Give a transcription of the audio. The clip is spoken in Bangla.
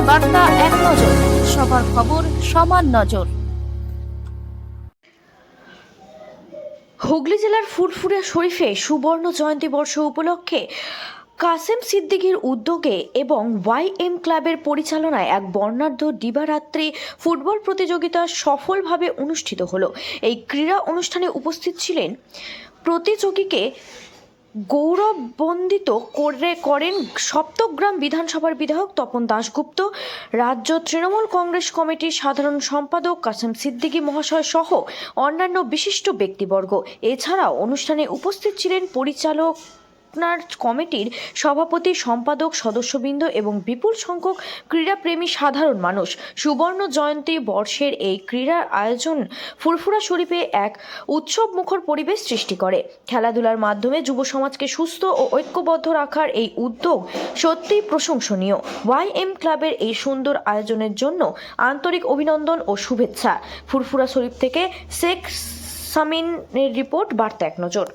বার্তা এক নজর, সবার খবর সমান নজর। হুগলি জেলার ফুরফুরা শরীফে সুবর্ণ জয়ন্তী বর্ষ উপলক্ষে কাসেম সিদ্দিকীর উদ্যোগে এবং ওয়াইএম ক্লাবের পরিচালনায় এক বর্ণাঢ্য দিবারাত্রি ফুটবল প্রতিযোগিতা সফলভাবে অনুষ্ঠিত হলো। এই ক্রীড়া অনুষ্ঠানে উপস্থিত ছিলেন প্রতিযোগীকে গৌরববন্দিত করেন সপ্তগ্রাম বিধানসভার বিধায়ক তপন দাশগুপ্ত, রাজ্য তৃণমূল কংগ্রেস কমিটির সাধারণ সম্পাদক কাসেম সিদ্দিকী মহাশয় সহ অন্যান্য বিশিষ্ট ব্যক্তিবর্গ। এছাড়াও অনুষ্ঠানে উপস্থিত ছিলেন পরিচালক কমিটির সভাপতি, সম্পাদক, সদস্যবৃন্দ এবং বিপুল সংখ্যক ক্রীড়াপ্রেমী সাধারণ মানুষ। সুবর্ণ জয়ন্তী বর্ষের এই ক্রীড়ার আয়োজন ফুরফুরা শরীফে এক উৎসব মুখর পরিবেশ সৃষ্টি করে। খেলাধুলার মাধ্যমে যুব সমাজকে সুস্থ ও ঐক্যবদ্ধ রাখার এই উদ্যোগ সত্যিই প্রশংসনীয়। ওয়াইএম ক্লাবের এই সুন্দর আয়োজনের জন্য আন্তরিক অভিনন্দন ও শুভেচ্ছা। ফুরফুরা শরীফ থেকে শেখ সামিনের রিপোর্ট, বার্তা এক নজর।